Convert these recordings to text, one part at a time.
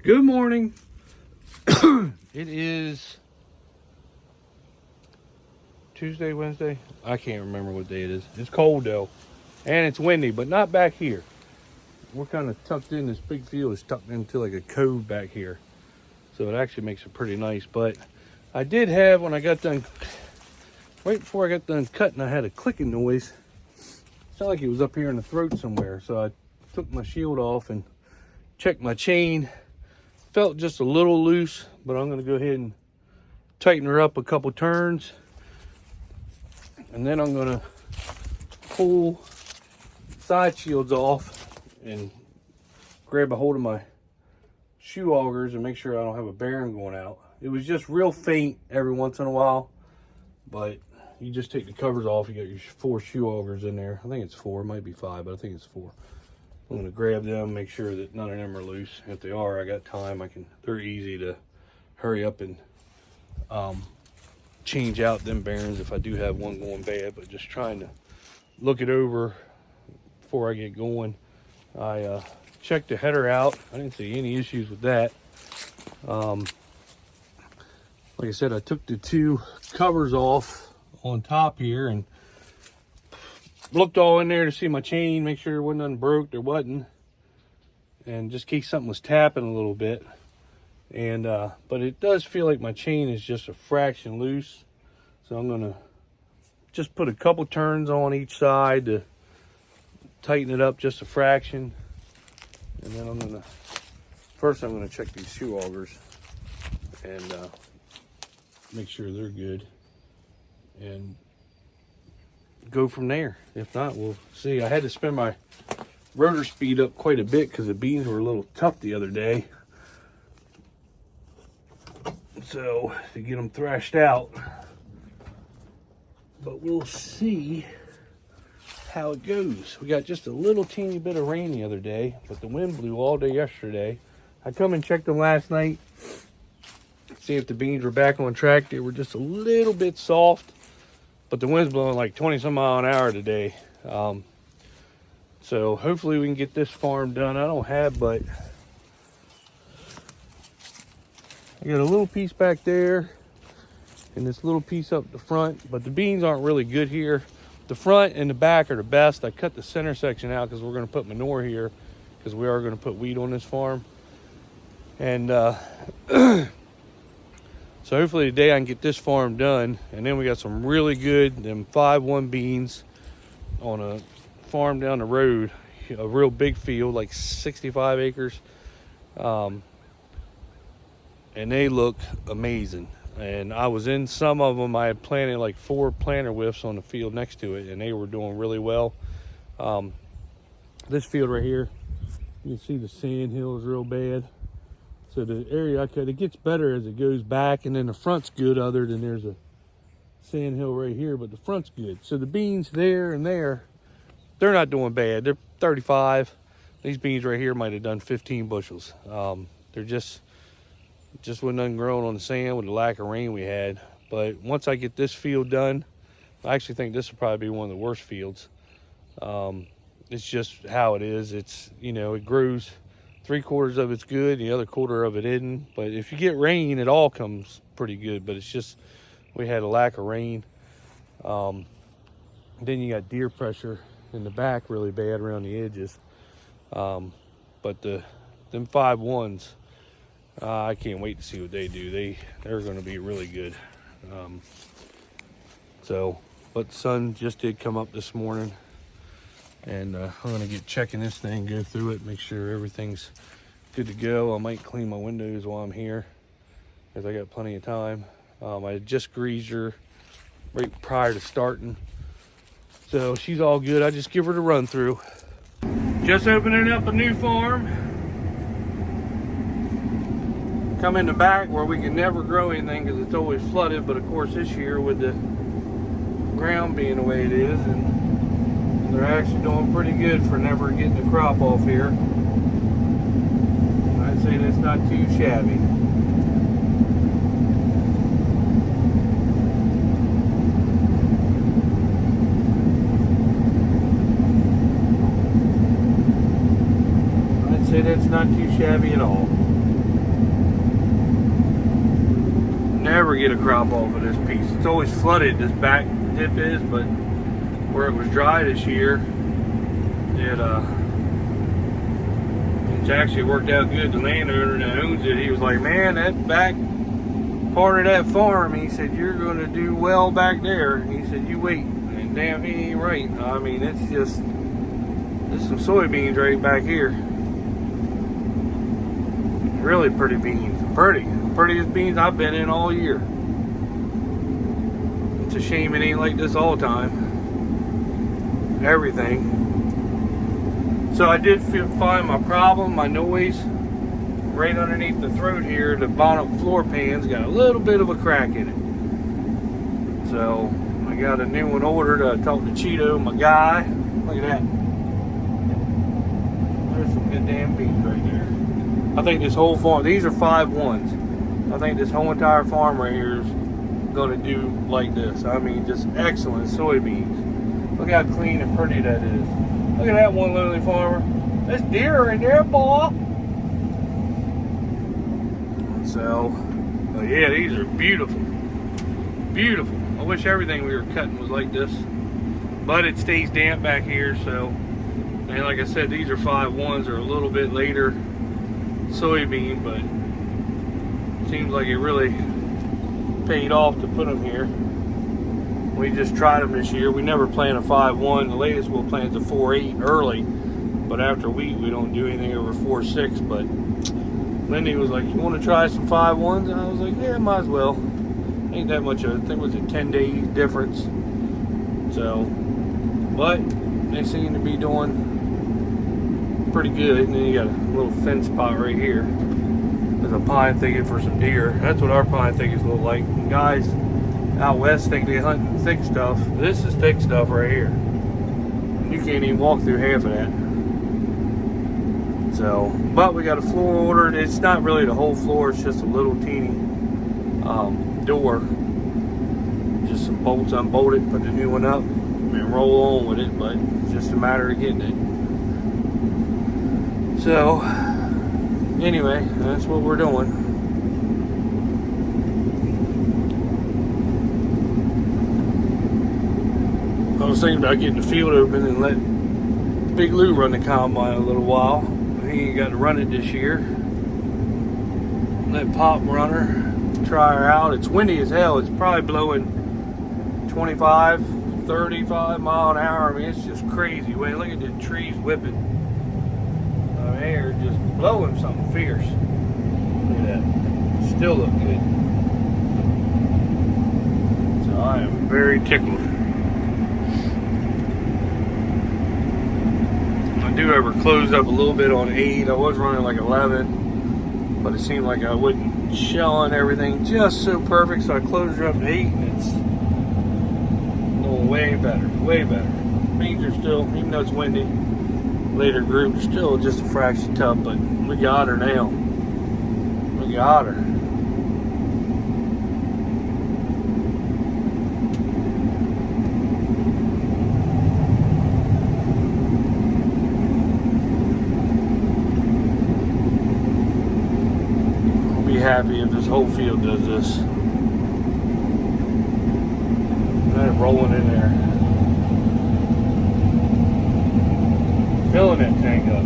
Good morning. It is Tuesday, Wednesday. I can't remember what day it is. It's cold though, and it's windy, but not back here. We're kind of tucked in. This big field is tucked into like a cove back here, so it actually makes it pretty nice. But I did have, when I got done, right before I got done cutting, I had a clicking noise. Sounded like it was up here in the throat somewhere. So I took my shield off and checked my chain. Felt just a little loose, but I'm going to go ahead and tighten her up a couple turns. And then I'm going to pull side shields off and grab a hold of my shoe augers and make sure I don't have a bearing going out. It was just real faint every once in a while, but you just take the covers off. You got your 4 shoe augers in there. I think it's 4, it might be 5, but I think it's 4. I'm going to grab them, make sure that none of them are loose. If they are, I got time. They're easy to hurry up and change out them bearings if I do have one going bad, but just trying to look it over before I get going. I checked the header out. I didn't see any issues with that. Like I said, I took the 2 covers off on top here and looked all in there to see my chain, make sure there wasn't nothing broke. There wasn't, and just in case something was tapping a little bit. And but it does feel like my chain is just a fraction loose, so I'm gonna just put a couple turns on each side to tighten it up just a fraction. And then I'm gonna check these shoe augers and make sure they're good and go from there. If not, we'll see. I had to spin my rotor speed up quite a bit because the beans were a little tough the other day, so to get them thrashed out. But we'll see how it goes. We got just a little teeny bit of rain the other day, but the wind blew all day yesterday. I come and checked them last night, see if the beans were back on track. They were just a little bit soft, but the wind's blowing like 20 some mile an hour today. So hopefully we can get this farm done. I don't have, but I got a little piece back there and this little piece up the front, but the beans aren't really good here. The front and the back are the best. I cut the center section out because we're going to put manure here, because we are going to put wheat on this farm. And so hopefully today I can get this farm done. And then we got some really good, them 5-1 beans on a farm down the road, a real big field, like 65 acres. And they look amazing. And I was in some of them. I had planted like 4 planter whiffs on the field next to it, and they were doing really well. This field right here, you can see the sand hill is real bad. So the area I cut, it gets better as it goes back, and then the front's good, other than there's a sand hill right here, but the front's good. So the beans there and there, they're not doing bad. They're 35. These beans right here might have done 15 bushels. They're just wasn't nothing growing on the sand with the lack of rain we had. But once I get this field done, I actually think this will probably be one of the worst fields. It's just how it is. It's, you know, it grows. 3/4 of it's good, the other 1/4 of it isn't. But if you get rain, it all comes pretty good. But it's just, we had a lack of rain. Then you got deer pressure in the back really bad around the edges. But them 5-1s, I can't wait to see what they do. They're going to be really good. But the sun just did come up this morning. And I'm going to get checking this thing, go through it, make sure everything's good to go. I might clean my windows while I'm here, because I got plenty of time. I just greased her right prior to starting, so she's all good. I just give her the run through. Just opening up a new farm. Come in the back where we can never grow anything because it's always flooded, but of course this year with the ground being the way it is, and they're actually doing pretty good for never getting a crop off here. I'd say that's not too shabby. I'd say that's not too shabby at all. never get a crop off of this piece. It's always flooded, this back dip is, but where it was dry this year, it's actually worked out good. The landowner that owns it, he was like, man, that back part of that farm, he said, you're going to do well back there. He said, you wait. And damn, he ain't right. I mean, it's just, there's some soybeans right back here. Really pretty beans. Prettiest beans I've been in all year. It's a shame it ain't like this all the time. Everything. So I did find my problem, my noise, right underneath the throat here. The bottom floor pan's got a little bit of a crack in it. So I got a new one ordered. I talked to Cheeto, my guy. Look at that. There's some good damn beans right there. I think this whole farm, these are 5-1s. I think this whole entire farm right here is going to do like this. I mean, just excellent soybeans. Look how clean and pretty that is. Look at that one lonely farmer. That's deer right there, boy. So, but yeah, these are beautiful. Beautiful. I wish everything we were cutting was like this. But it stays damp back here, so. And like I said, these are 5-1s, or a little bit later soybean, but it seems like it really paid off to put them here. We just tried them this year. We never plant a 5-1. The latest we'll plant is a 4-8 early, but after wheat we don't do anything over 4-6. But Lindy was like, you want to try some 5-1s? And I was like, yeah, might as well. Ain't that much of, I think it was a 10-day difference. So, but they seem to be doing pretty good. And then you got a little fence pot right here. There's a pine thicket for some deer. That's what our pine thickets look like. And guys out west think they hunt thick stuff. This is thick stuff right here. You can't even walk through half of that. So, but we got a floor ordered. It's not really the whole floor. It's just a little teeny door. Just some bolts unbolted. Put the new one up and roll on with it. But it's just a matter of getting it. So, anyway, that's what we're doing. I was thinking about getting the field open and let Big Lou run the combine a little while. He ain't got to run it this year. Let Pop run her, try her out. It's windy as hell. It's probably blowing 25, 35 mile an hour. I mean, it's just crazy. Wait, look at the trees whipping. Air just blowing something fierce. Look at that. Still look good. So I am very tickled. I do ever close up a little bit on 8. I was running like 11, but it seemed like I wouldn't shell and everything just so perfect, so I closed her up to 8, and it's going way better, way better. Beans are still, even though it's windy, later group, still just a fraction tough, but we got her now. We got her. I'll be happy if this whole field does this. Let it rolling in there. Filling that tank up.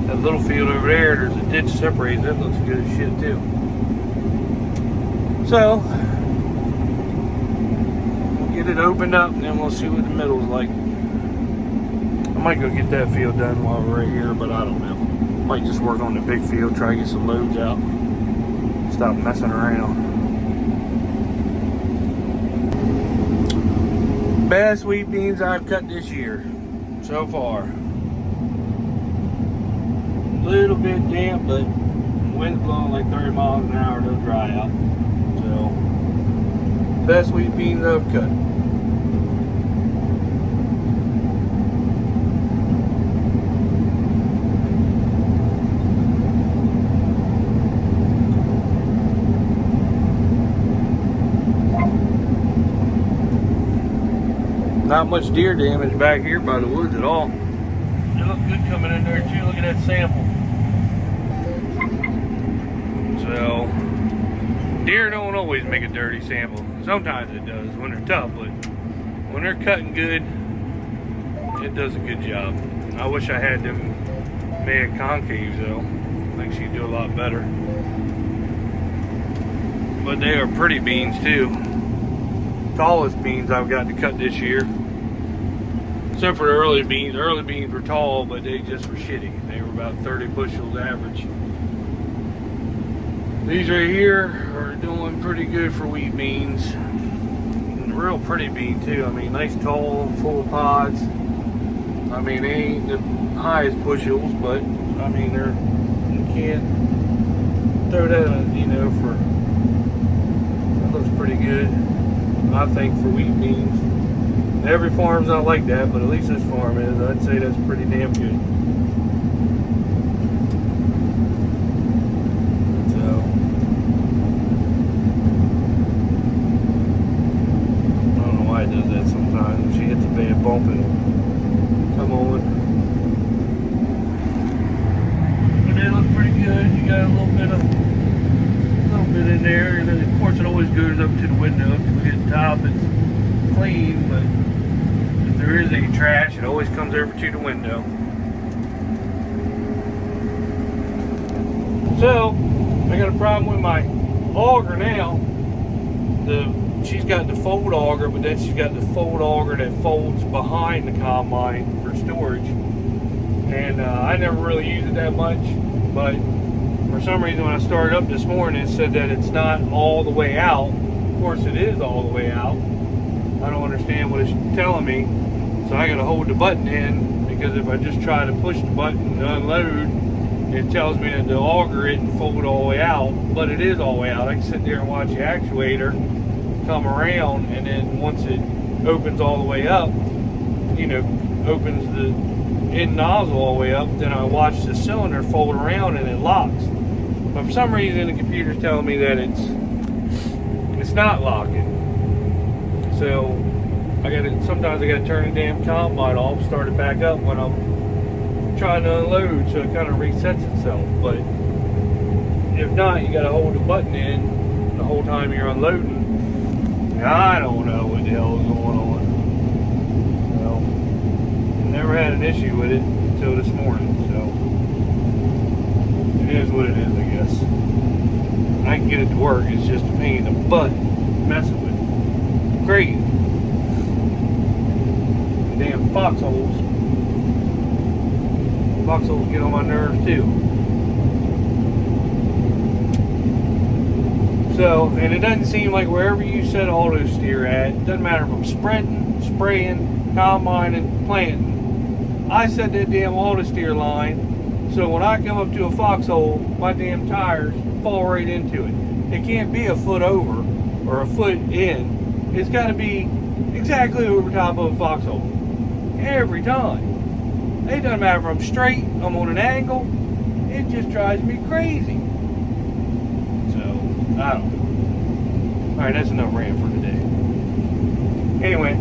That little field over there, there's a ditch separates. That looks good as shit too. So we'll get it opened up and then we'll see what the middle's like. I might go get that field done while we're right here, but I don't know. Might just work on the big field, try to get some loads out. Stop messing around. Best wheat beans I've cut this year so far. A little bit damp, but wind's blowing like 30 miles an hour, they'll dry out. So, best wheat beans I've cut. Not much deer damage back here by the woods at all. They look good coming in there too. Look at that sample. Deer don't always make a dirty sample. Sometimes it does when they're tough, but when they're cutting good, it does a good job. I wish I had them made concaves though. I think she'd do a lot better. But they are pretty beans too. Tallest beans I've got to cut this year. Except for the early beans. The early beans were tall, but they just were shitty. They were about 30 bushels average. These right here are doing pretty good for wheat beans. And real pretty bean too. I mean, nice tall, full pods. I mean, they ain't the highest bushels, but I mean, you can't throw that, you know, that looks pretty good, I think, for wheat beans. Every farm's not like that, but at least this farm is. I'd say that's pretty damn good. So, I don't know why it does that sometimes. When she hits a bad bump and come on. But they look pretty good. You got a little bit in there, and then of course it always goes up to the window. If you get the top, it's clean, but if there is any trash, it always comes over to the window. So I got a problem with my auger now. She's got the fold auger, but then she's got the fold auger that folds behind the combine for storage. And I never really use it that much, but for some reason when I started up this morning, it said that it's not all the way out. Of course it is all the way out. I don't understand what it's telling me. So I gotta hold the button in, because if I just try to push the button to unload, it tells me that the auger isn't folded all the way out, but it is all the way out. I can sit there and watch the actuator come around, and then once it opens all the way up, you know, opens the end nozzle all the way up, then I watch the cylinder fold around and it locks. But for some reason the computer's telling me that it's not locking. So sometimes I gotta turn the damn combine off, start it back up when I'm trying to unload, so it kind of resets itself. But if not, you gotta hold the button in the whole time you're unloading. I don't know what the hell is going on. Well, never had an issue with it until this morning, so it is what it is, I guess. I can get it to work, it's just a pain in the butt messing with it. Great. Damn foxholes. Foxholes get on my nerves too. So, and it doesn't seem like wherever you set auto steer at, it doesn't matter if I'm spreading, spraying, combining, planting, I set that damn auto steer line, so when I come up to a foxhole, my damn tires fall right into it. It can't be a foot over or a foot in. It's got to be exactly over top of a foxhole. Every time. It doesn't matter if I'm straight, I'm on an angle, it just drives me crazy. I don't know. Alright, that's enough rant for today. Anyway,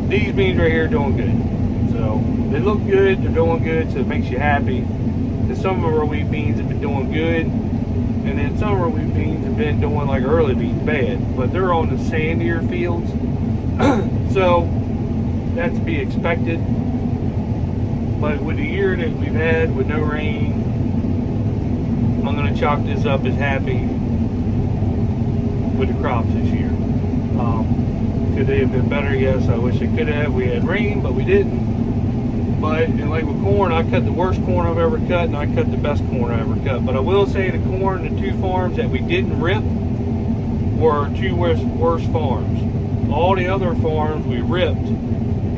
these beans right here are doing good. So, they look good, they're doing good, so it makes you happy. And some of our wheat beans have been doing good, and then some of our wheat beans have been doing like early beans bad. But they're on the sandier fields, so that's to be expected. But with the year that we've had with no rain, I'm going to chalk this up as happy with the crops this year. Could they have been better? Yes, I wish it could have. We had rain, but we didn't. But, and like with corn, I cut the worst corn I've ever cut, and I cut the best corn I ever cut. But I will say the corn, the two farms that we didn't rip were two worst farms. All the other farms we ripped,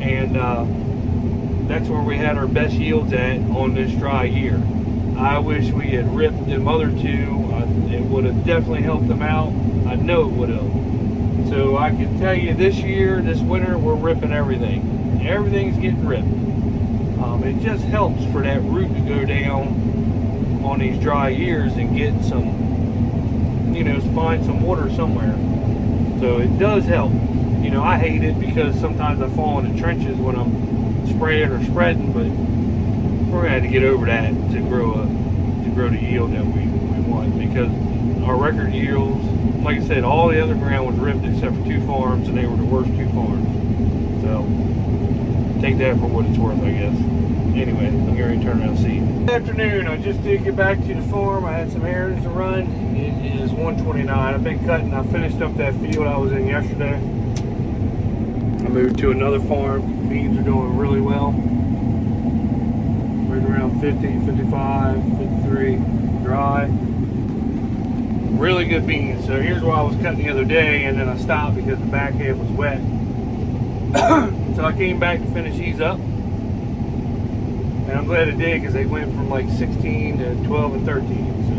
and that's where we had our best yields at on this dry year. I wish we had ripped them other two. It would have definitely helped them out. I know it would have. So I can tell you this year, this winter, we're ripping everything. Everything's getting ripped. It just helps for that root to go down on these dry years and get some, you know, find some water somewhere. So it does help. You know, I hate it because sometimes I fall in the trenches when I'm spraying or spreading, but we're gonna have to get over that to grow the yield that we want, because our record yields. Like I said, all the other ground was ripped except for 2 farms, and they were the worst 2 farms. So take that for what it's worth, I guess. Anyway, I'm getting ready to turn around and see you. Good afternoon. I just did get back to the farm. I had some errands to run. It is 1:29. I've been cutting. I finished up that field I was in yesterday. I moved to another farm. Beans are doing really well. Right around 50, 55, 53 dry. Really good beans. So here's where I was cutting the other day, and then I stopped because the back half was wet. So I came back to finish these up. And I'm glad I did, because they went from like 16 to 12 and 13. So,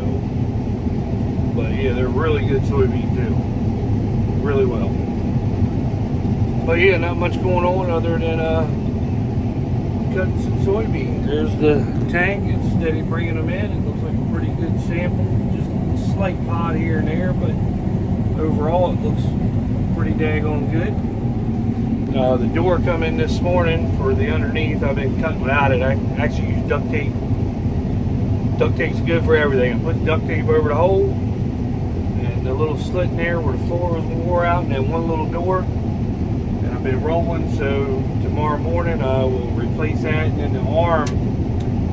but yeah, they're really good soybean too. Really well. But yeah, not much going on other than cutting some soybeans. There's the tank. It's steady bringing them in. It looks like a pretty good sample. Just a slight pod here and there, but overall it looks pretty daggone good. The door come in this morning for the underneath. I've been cutting without it. I actually use duct tape. Duct tape's good for everything. I put duct tape over the hole and the little slit in there where the floor was wore out, and then one little door. And I've been rolling, so tomorrow morning I will replace that, and then the arm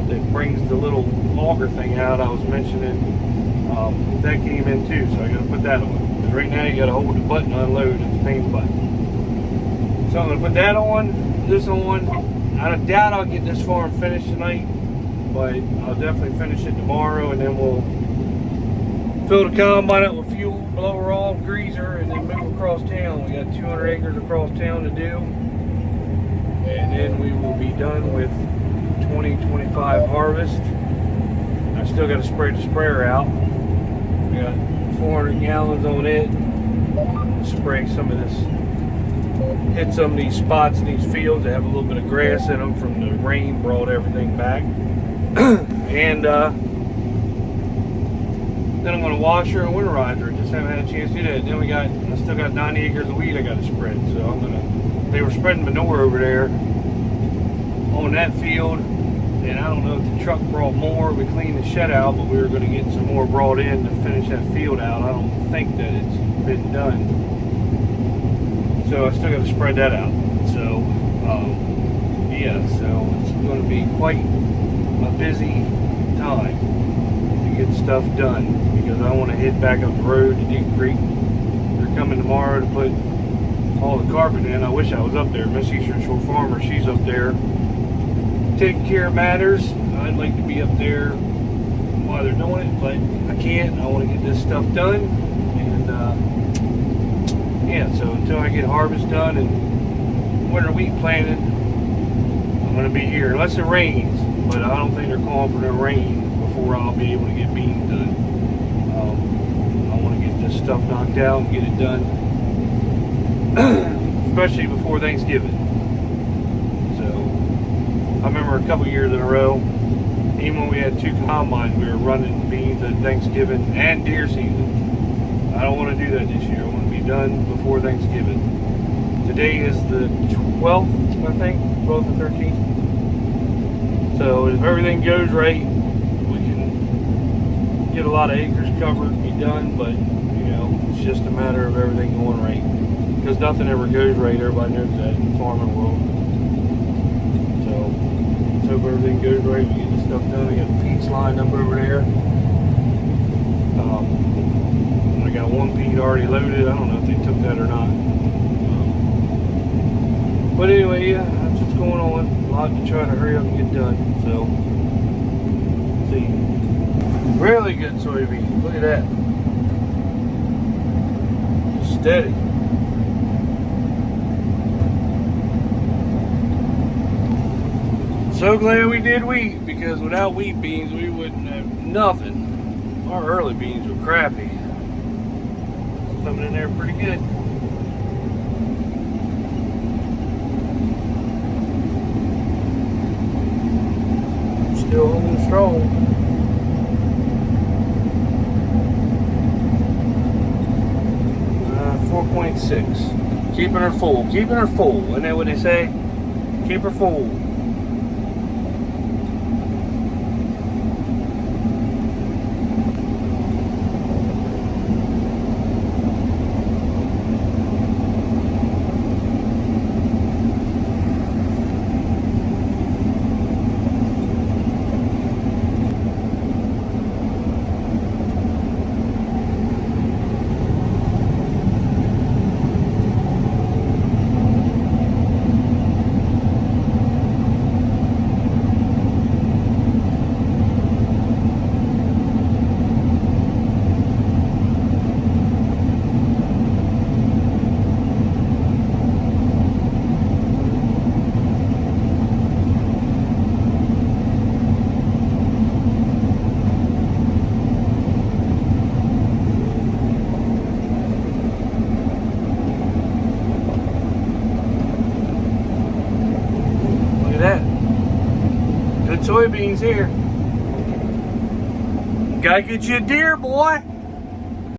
that brings the little auger thing out I was mentioning, that came in too, so I gotta put that on. Because right now you gotta hold the button to unload. It's a pain button. So I'm gonna put that on, this on. I doubt I'll get this farm finished tonight, but I'll definitely finish it tomorrow, and then we'll fill the combine up with fuel, blow her off, greaser, and then move across town. We got 200 acres across town to do, and then we will be done with 2025 harvest. I still got to spray the sprayer out. We got 400 gallons on it. Spray some of this. Hit some of these spots in these fields that have a little bit of grass in them from the rain, brought everything back. And then I'm going to wash her and winterize her. Just haven't had a chance to do that. Then I still got 90 acres of wheat I got to spread. So they were spreading manure over there on that field. And I don't know if the truck brought more. We cleaned the shed out, but we were going to get some more brought in to finish that field out. I don't think that it's been done. So I still got to spread that out. So, yeah, so it's going to be quite a busy time to get stuff done, because I want to head back up the road to Deep Creek. They're coming tomorrow to put all the carpet in. I wish I was up there. Miss Eastern Shore Farmer, she's up there taking care of matters. I'd like to be up there while they're doing it, but I can't. I want to get this stuff done, and yeah, so until I get harvest done and winter wheat planted, I'm going to be here unless it rains, but I don't think they're calling for no rain before I'll be able to get beans done. I want to get this stuff knocked out and get it done, especially before Thanksgiving. So I remember a couple years in a row, even when we had 2 combines, we were running beans at Thanksgiving and deer season. I don't want to do that this year. I want to be done before Thanksgiving. Today is the 12th, I think, 12th or 13th. So if everything goes right, we can get a lot of acres covered and be done, but you know, it's just a matter of everything going right. Because nothing ever goes right, everybody knows that in the farming world. So let's hope everything goes right, we get this stuff done. We got the peats lined up over there. I got one peat already loaded. I don't know if they took that or not. But anyway, yeah, that's what's going on. A lot to try to hurry up and get done. So, see. Really good soybeans. Look at that. Steady. So glad we did wheat, because without wheat beans, we wouldn't have nothing. Our early beans were crappy. It's coming in there pretty good. Still holding strong. 4.6. Keeping her full. Keeping her full. Isn't that what they say? Keep her full. soybeans here. Gotta get you a deer, boy.